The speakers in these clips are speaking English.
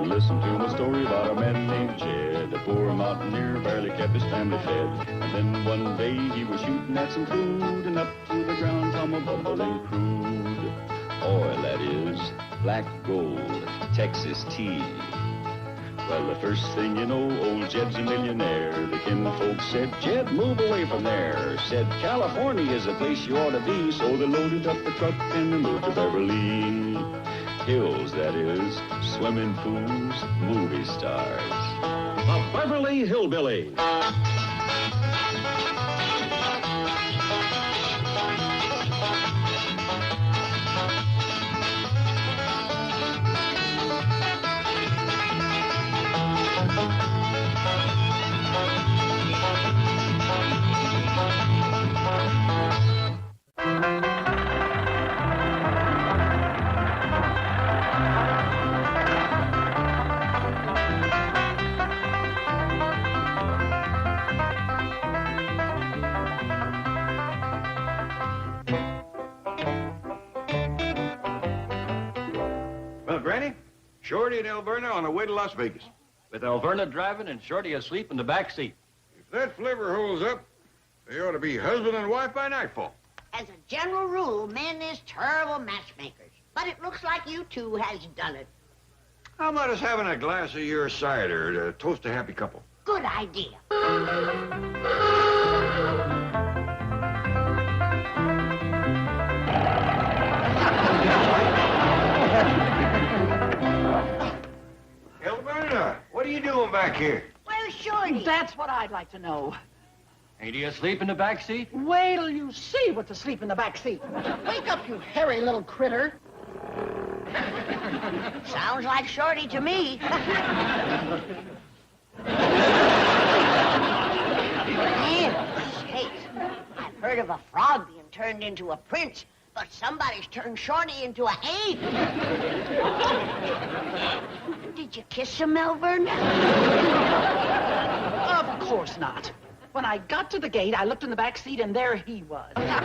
and listen to my story about a man named Jed. A poor mountaineer barely kept his family fed. And then one day he was shooting at some food, and up to the ground come a bubbling crude. Oil, that is, black gold, Texas tea. Well, the first thing you know, old Jed's a millionaire. The kinfolks said, Jed, move away from there. Said, California is the place you ought to be. So they loaded up the truck and they moved to Beverly Hills, that is, swimming pools, movie stars. The Beverly Hillbillies. Granny, Shorty and Alverna on the way to Las Vegas. With Alverna driving and Shorty asleep in the back seat. If that flivver holds up, they ought to be husband and wife by nightfall. As a general rule, men is terrible matchmakers. But it looks like you two has done it. How about us having a glass of your cider to toast a happy couple? Good idea. Alverna, what are you doing back here? Where's Shorty? That's what I'd like to know. Ain't he asleep in the back seat? Wait till you see what's asleep in the back seat. Wake up, you hairy little critter. Sounds like Shorty to me. Man, sakes. I've heard of a frog being turned into a prince, but somebody's turned Shorty into a ape. Did you kiss him, Melbourne? Of course not. When I got to the gate, I looked in the back seat, and there he was. Has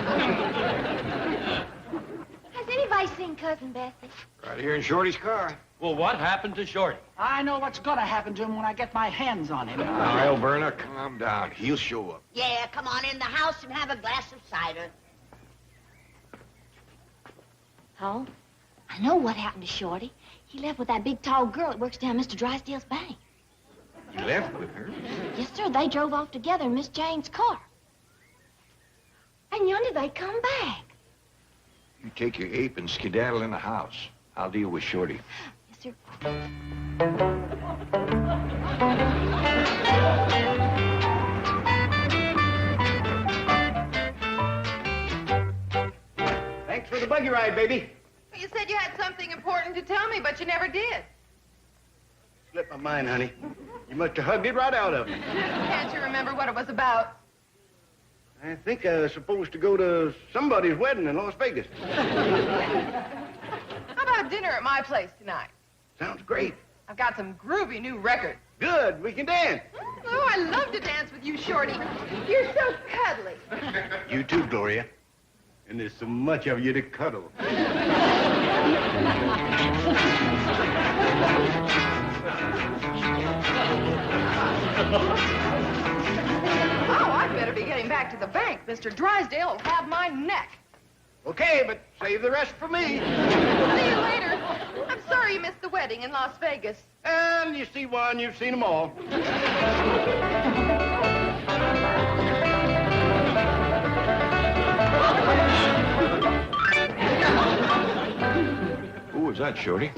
anybody seen Cousin Bessie? Right here in Shorty's car. Well, what happened to Shorty? I know what's gonna happen to him when I get my hands on him. Now, Alverna, calm down. He'll show up. Yeah, come on in the house and have a glass of cider. Oh, I know what happened to Shorty. He left with that big, tall girl that works down Mr. Drysdale's bank. You left with her? Yes, sir. They drove off together in Miss Jane's car. And yonder they come back. You take your ape and skedaddle in the house. I'll deal with Shorty. Yes, sir. Thanks for the buggy ride, baby. Well, you said you had something important to tell me, but you never did. Slipped my mind, honey. You must have hugged it right out of me. Can't you remember what it was about? I think I was supposed to go to somebody's wedding in Las Vegas. How about dinner at my place tonight? Sounds great. I've got some groovy new records. Good, we can dance. Oh, I love to dance with you, Shorty. You're so cuddly. You too, Gloria. And there's so much of you to cuddle. Oh, I'd better be getting back to the bank. Mr. Drysdale will have my neck. Okay, but save the rest for me. See you later. I'm sorry you missed the wedding in Las Vegas. And you see one, you've seen them all. Who was that, Shorty?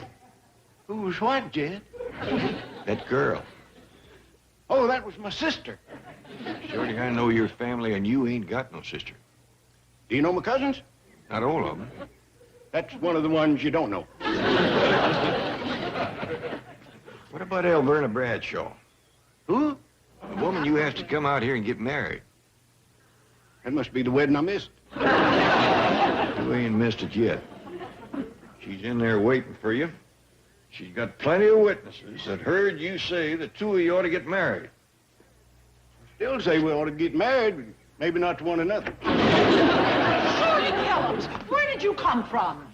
Who's what, Jed? That girl. Oh, that was my sister. Shorty, I know your family, and you ain't got no sister. Do you know my cousins? Not all of them. That's one of the ones you don't know. What about Alverna Bradshaw? Who? The woman you asked to come out here and get married. That must be the wedding I missed. You ain't missed it yet. She's in there waiting for you. She's got plenty of witnesses that heard you say the two of you ought to get married. Still say we ought to get married, but maybe not to one another. Shorty Kellums, where did you come from?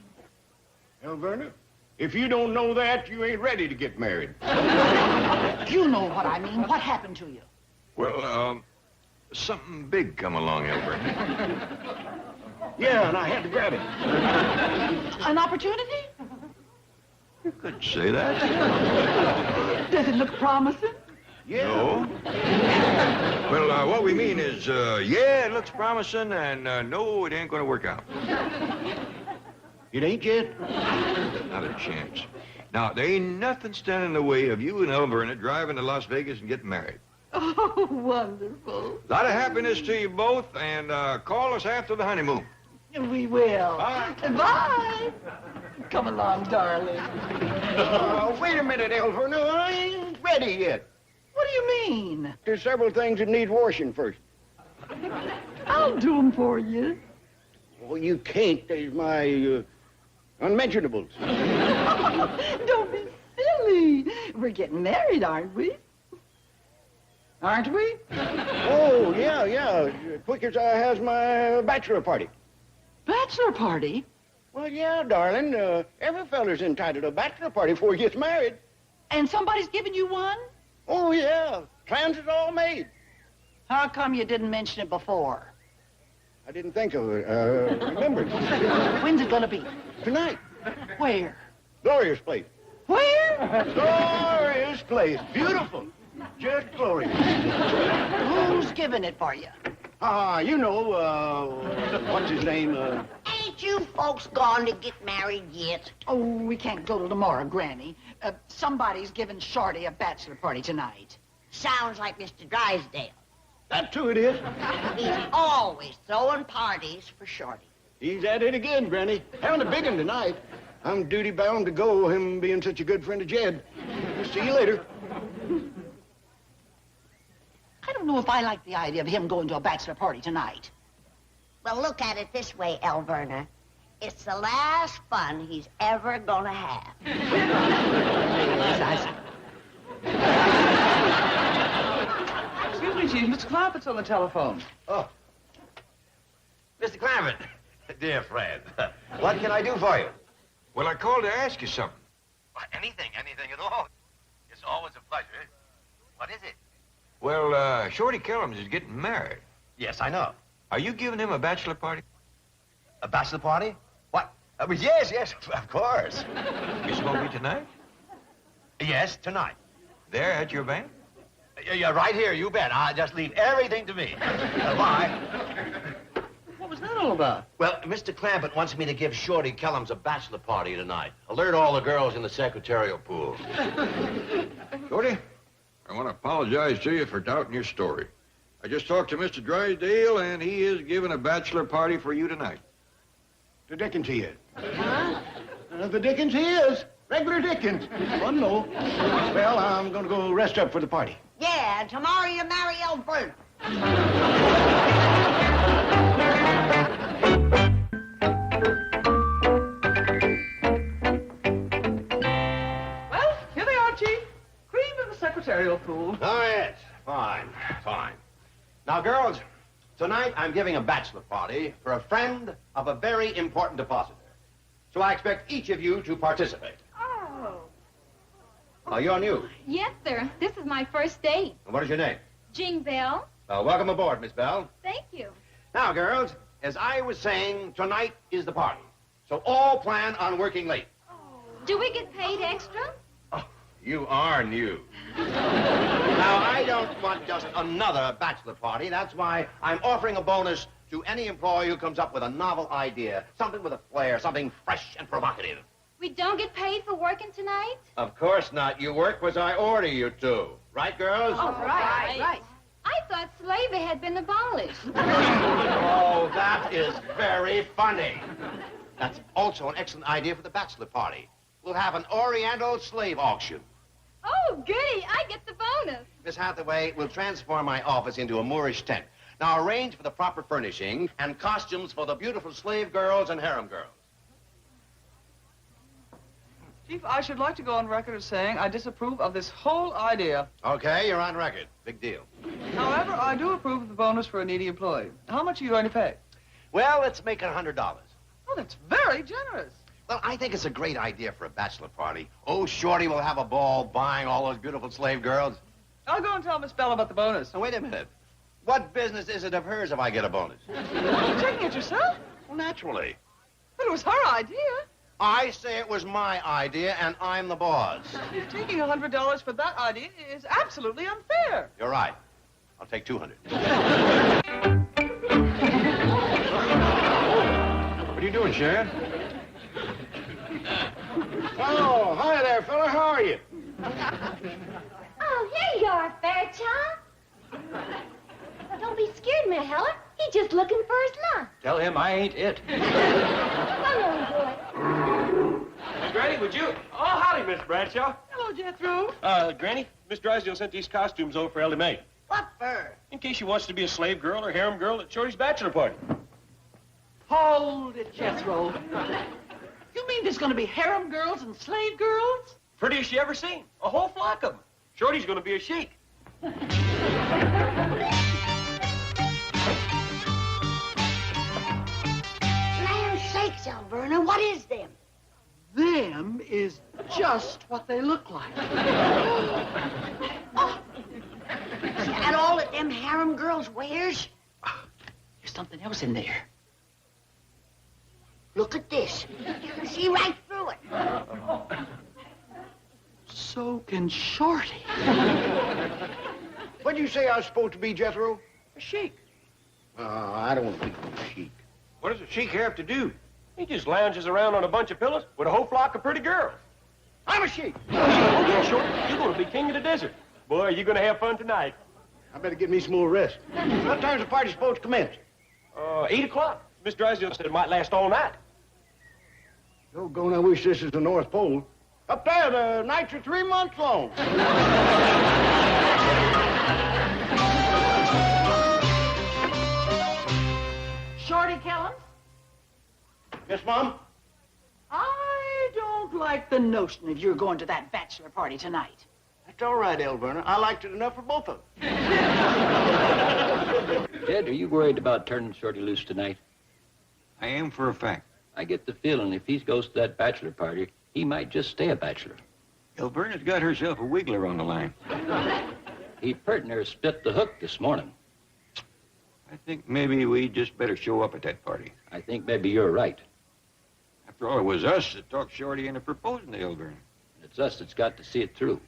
Alverna, If you don't know that, you ain't ready to get married. You know what I mean. What happened to you? Well, something big come along, Elbert. Yeah, and I had to grab it. An opportunity? You could say that. Does it look promising? Yeah. No. Well, what we mean is, yeah, it looks promising, and no, it ain't gonna work out. It ain't yet? Not a chance. Now, there ain't nothing standing in the way of you and Elverna driving to Las Vegas and getting married. Oh, wonderful. A lot of happiness to you both, and call us after the honeymoon. We will. Bye. Bye. Come along, darling. Wait a minute, Elverna. I ain't ready yet. What do you mean? There's several things that need washing first. I'll do them for you. Well, you can't. There's my unmentionables. Don't be silly. We're getting married, aren't we? Aren't we? Oh, yeah. Quick as I has my bachelor party. Bachelor party? Well, yeah, darling. Every feller's entitled to a bachelor party before he gets married. And somebody's giving you one? Oh, yeah. Plans is all made. How come you didn't mention it before? I didn't think of it. Remember. When's it gonna be? Tonight. Where? Gloria's place. Where? Gloria's place. Beautiful. Just glorious. Who's giving it for you? You know, what's his name? Ain't you folks gone to get married yet? Oh, we can't go till tomorrow, Granny. Somebody's giving Shorty a bachelor party tonight. Sounds like Mr. Drysdale. That too it is. He's always throwing parties for Shorty. He's at it again, Granny. Having a big one tonight. I'm duty-bound to go, him being such a good friend of Jed. See you later. I don't know if I like the idea of him going to a bachelor party tonight. Well, look at it this way, Elverna. It's the last fun he's ever gonna have. Excuse me, Chief. Mr. Clampett's on the telephone. Oh. Mr. Clampett, dear friend, what can I do for you? Well, I called to ask you something. Anything at all. It's always a pleasure. What is it? Well, Shorty Kellums is getting married. Yes, I know. Are you giving him a bachelor party? A bachelor party? What? Yes, of course. It's gonna be tonight? Yes, tonight. There at your bank? You're right here, you bet. I'll just leave everything to me. Bye. What was that all about? Well, Mr. Clampett wants me to give Shorty Kellums a bachelor party tonight. Alert all the girls in the secretarial pool. Shorty, I want to apologize to you for doubting your story. I just talked to Mr. Drysdale, and he is giving a bachelor party for you tonight. The Dickens he is. Huh? The Dickens he is. Regular Dickens. Fun, no. Well, I'm going to go rest up for the party. Yeah, and tomorrow you marry Elverna. Well, here they are, Chief. Cream in the secretarial pool. Oh, yes. Fine. Now, girls, tonight I'm giving a bachelor party for a friend of a very important depositor. So I expect each of you to participate. Oh, you're new. Yes, sir. This is my first date. And what is your name? Jean Bell. Welcome aboard, Miss Bell. Thank you. Now, girls, as I was saying, tonight is the party. So all plan on working late. Do we get paid extra? Oh, you are new. Now, I don't want just another bachelor party. That's why I'm offering a bonus to any employee who comes up with a novel idea, something with a flair, something fresh and provocative. We don't get paid for working tonight? Of course not. You work as I order you to. Right, girls? Oh, right. I thought slavery had been abolished. Oh, that is very funny. That's also an excellent idea for the bachelor party. We'll have an Oriental slave auction. Oh, goody. I get the bonus. Miss Hathaway, we'll transform my office into a Moorish tent. Now arrange for the proper furnishing and costumes for the beautiful slave girls and harem girls. Chief, I should like to go on record as saying I disapprove of this whole idea. Okay, you're on record. Big deal. However, I do approve of the bonus for a needy employee. How much are you going to pay? Well, let's make it $100. Oh, that's very generous. Well, I think it's a great idea for a bachelor party. Oh, Shorty will have a ball buying all those beautiful slave girls. I'll go and tell Miss Bell about the bonus. Now, wait a minute. What business is it of hers if I get a bonus? You're taking it yourself? Well, naturally. But it was her idea. I say it was my idea, and I'm the boss. Taking $100 for that idea is absolutely unfair. You're right. I'll take 200. What are you doing, Sharon? Oh, hi there, fella. How are you? Oh, here you are, Fairchild. Don't be scared, Miss Heller. He's just looking for his lunch. Tell him I ain't it. Come on, boy. Granny, would you? Oh, howdy, Miss Bradshaw. Hello, Jethro. Granny, Miss Drysdale sent these costumes over for Ellie Mae. What for? In case she wants to be a slave girl or harem girl at Shorty's bachelor party. Hold it, Jethro. You mean there's going to be harem girls and slave girls? Prettiest you ever seen. A whole flock of them. Shorty's going to be a sheik. Land sakes, Alverna, what is them? Them is just what they look like. Oh, is that all that them harem girls wears? There's something else in there. Look at this. You can see right through it. So can Shorty. What'd you say I was supposed to be, Jethro? A sheik. I don't want to be a sheik. What does a sheik have to do? He just lounges around on a bunch of pillows with a whole flock of pretty girls. I'm a sheik. Oh, yeah, Shorty, you're going to be king of the desert. Boy, you're going to have fun tonight. I better get me some more rest. What time's the party supposed to commence? 8 o'clock. Miss Drysdale said it might last all night. Doggone, I wish this is the North Pole. Up there, the nights are 3 months long. Shorty Kellums? Yes, Mom? I don't like the notion of you're going to that bachelor party tonight. That's all right, Alverna. I liked it enough for both of us. Jed, are you worried about turning Shorty loose tonight? I am for a fact. I get the feeling if he goes to that bachelor party, he might just stay a bachelor. Alverna's got herself a wiggler on the line. He pert near split the hook this morning. I think maybe we just better show up at that party. I think maybe you're right. After all, it was us that talked Shorty into proposing to Alverna. It's us that's got to see it through.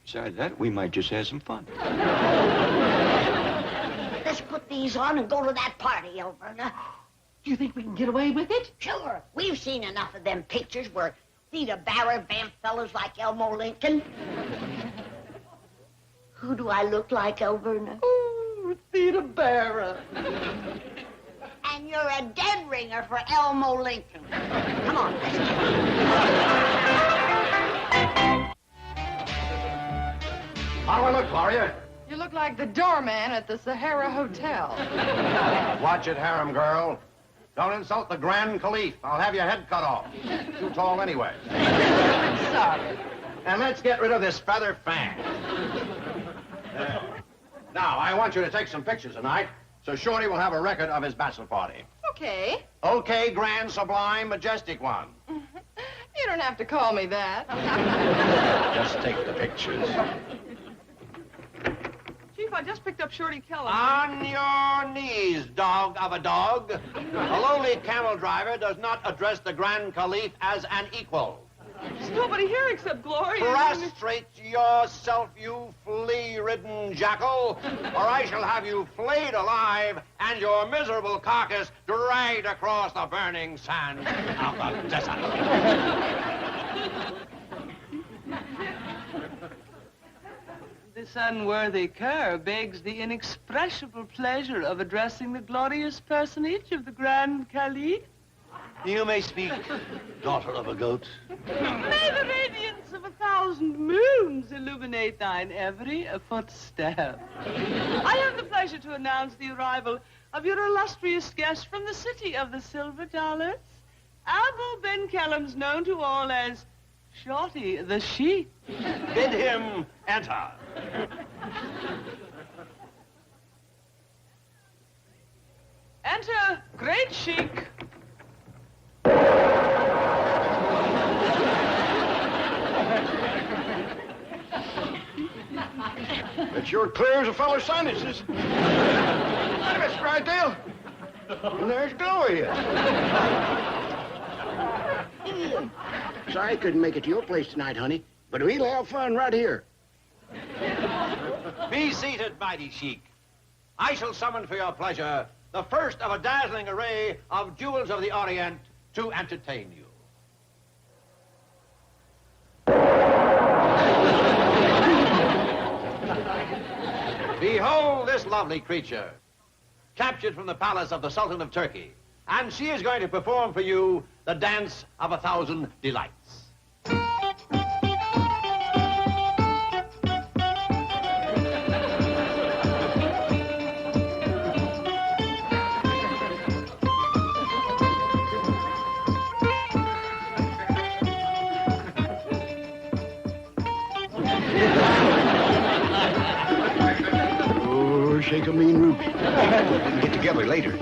Besides that, we might just have some fun. Let's put these on and go to that party, Alverna. Do you think we can get away with it? Sure. We've seen enough of them pictures where Theda Barra vamp fellas like Elmo Lincoln. Who do I look like, Alverna? Oh, Theda Barra. And you're a dead ringer for Elmo Lincoln. Come on, let's go. How do I look, Gloria? You look like the doorman at the Sahara Hotel. Watch it, harem girl. Don't insult the Grand Caliph. I'll have your head cut off. Too tall anyway. Sorry. And let's get rid of this feather fan. There. Now, I want you to take some pictures tonight, so Shorty will have a record of his bachelor party. Okay. Okay, grand, sublime, majestic one. You don't have to call me that. Just take the pictures. Chief, I just picked up Shorty Kellum. On your knees, dog of a dog. A lowly camel driver does not address the Grand Caliph as an equal. There's nobody here except Gloria. Prostrate yourself, you flea-ridden jackal, or I shall have you flayed alive and your miserable carcass dragged across the burning sand of the desert. This unworthy cur begs the inexpressible pleasure of addressing the glorious personage of the Grand Caliph. You may speak, daughter of a goat. May the radiance of 1,000 moons illuminate thine every footstep. I have the pleasure to announce the arrival of your illustrious guest from the city of the silver dollars, Abel Ben Kellums, known to all as Shorty the Sheep. Bid him enter. Enter, great sheik. That sure clears a fellow's sinuses. Hi, Mr. Drysdale. And there's Gloria. Sorry I couldn't make it to your place tonight, honey, but we'll have fun right here. Be seated, mighty sheik. I shall summon for your pleasure the first of a dazzling array of jewels of the Orient to entertain you. Behold this lovely creature, captured from the palace of the Sultan of Turkey, and she is going to perform for you the dance of 1,000 delights. Shake a mean Ruby. We can get together later.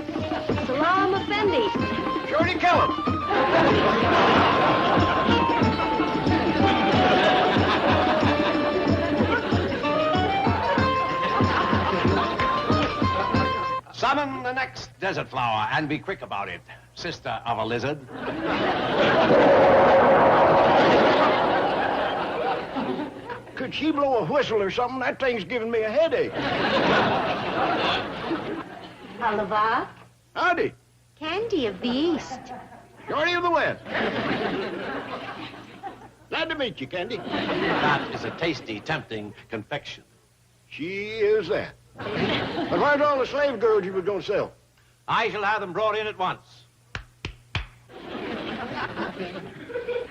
Salam Effendi. Shorty, kill him. Summon the next desert flower and be quick about it, sister of a lizard. Could she blow a whistle or something? That thing's giving me a headache. Halava. Howdy. Candy of the East. Shorty of the West. Glad to meet you, Candy. That is a tasty, tempting confection. She is that. But where's all the slave girls you were going to sell? I shall have them brought in at once.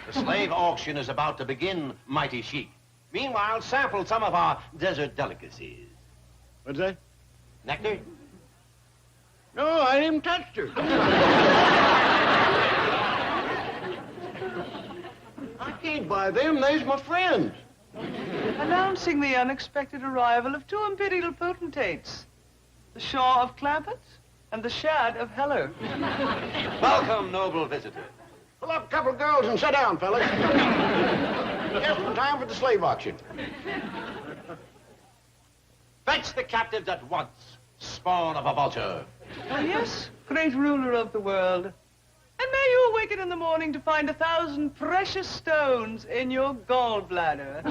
The slave auction is about to begin, mighty sheik. Meanwhile, sample some of our desert delicacies. What's that? Nectar? No, I ain't even touched her. I can't buy them. They's my friends. Announcing the unexpected arrival of two imperial potentates, the Shaw of Clampetts and the Shad of Heller. Welcome, noble visitor. Pull up a couple of girls and sit down, fellas. Just in time for the slave auction. Fetch the captives at once, spawn of a vulture. Oh, yes, great ruler of the world. And may you awaken in the morning to find 1,000 precious stones in your gallbladder.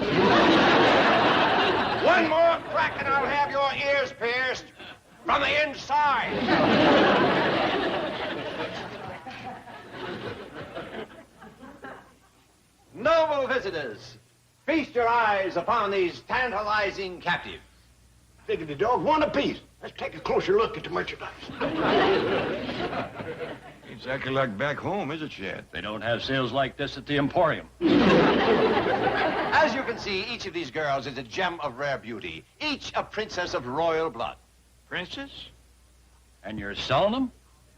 One more crack and I'll have your ears pierced from the inside. Noble visitors, feast your eyes upon these tantalizing captives. Diggity dog, one apiece. Let's take a closer look at the merchandise. Exactly like back home, is it, Shad? They don't have sales like this at the Emporium. As you can see, each of these girls is a gem of rare beauty, each a princess of royal blood. Princess? And you're selling them?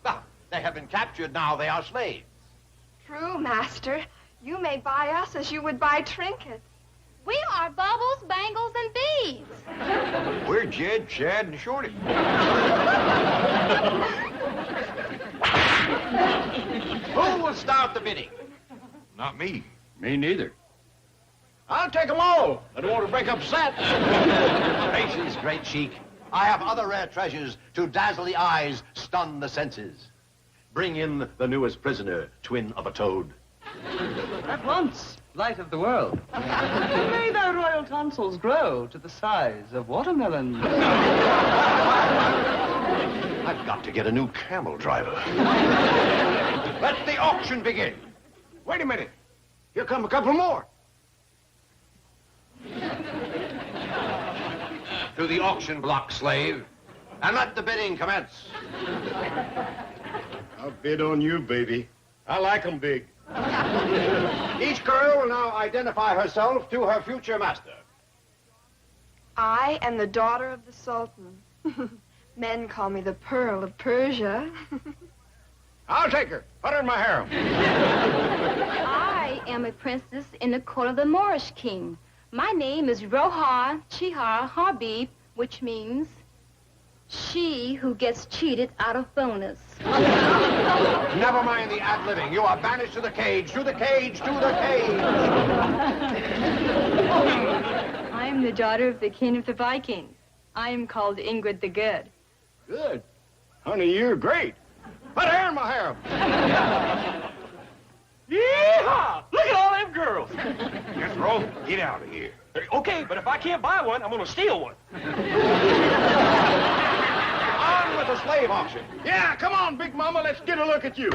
Well, they have been captured, now they are slaves. True, Master. You may buy us as you would buy trinkets. We are baubles, bangles, and beads. We're Jed, Shad, and Shorty. Who will start the bidding? Not me. Me neither. I'll take them all. I don't want to break up the set. Patience, great sheik. I have other rare treasures to dazzle the eyes, stun the senses. Bring in the newest prisoner, twin of a toad. At once, light of the world. And may thy royal tonsils grow to the size of watermelons. I've got to get a new camel driver. Let the auction begin. Wait a minute. Here come a couple more. To the auction block, slave, and let the bidding commence. I'll bid on you, baby. I like 'em big. Each girl will now identify herself to her future master. I am the daughter of the Sultan. Men call me the Pearl of Persia. I'll take her. Put her in my harem. I am a princess in the court of the Moorish king. My name is Roha Chihar Habib, which means she who gets cheated out of bonus. Never mind the ad-libbing. You are banished to the cage, to the cage, to the cage. I am the daughter of the king of the Vikings. I'm called Ingrid the Good. Good. Honey, you're great. Put hair in my hair. Yeehaw! Look at all them girls. Jethro, get out of here. Okay, but if I can't buy one, I'm gonna steal one. On with the slave auction. Yeah, come on, Big Mama. Let's get a look at you.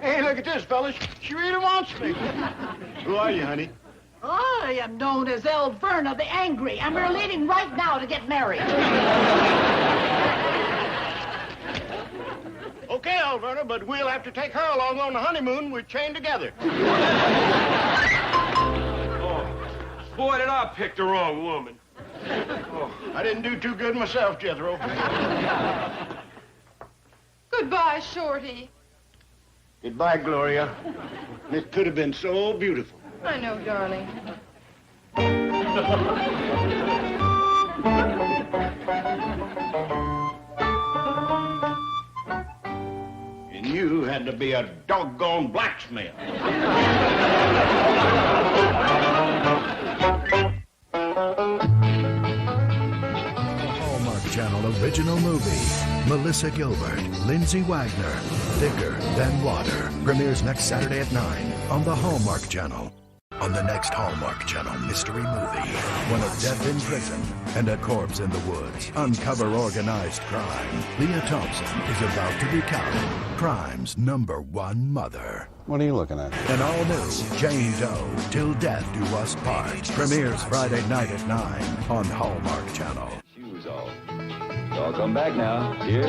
Hey, look at this, fellas. She really wants me. Who are you, honey? I am known as Elverna the Angry, and we're leaving right now to get married. Okay, Alverna, but we'll have to take her along on the honeymoon. We're chained together. Oh, boy, did I pick the wrong woman. Oh, I didn't do too good myself, Jethro. Goodbye, Shorty. Goodbye, Gloria. This could have been so beautiful. I know, darling. And you had to be a doggone blacksmith. Hallmark Channel original movie. Melissa Gilbert, Lindsay Wagner, Thicker Than Water. Premieres next Saturday at 9 on the Hallmark Channel. On the next Hallmark Channel mystery movie, when a death in prison and a corpse in the woods uncover organized crime, Leah Thompson is about to become crime's #1 mother. What are you looking at? An all-new Jane Doe, Till Death Do Us Part, premieres Friday night at 9 on Hallmark Channel. Shoes off. Y'all come back now. Here.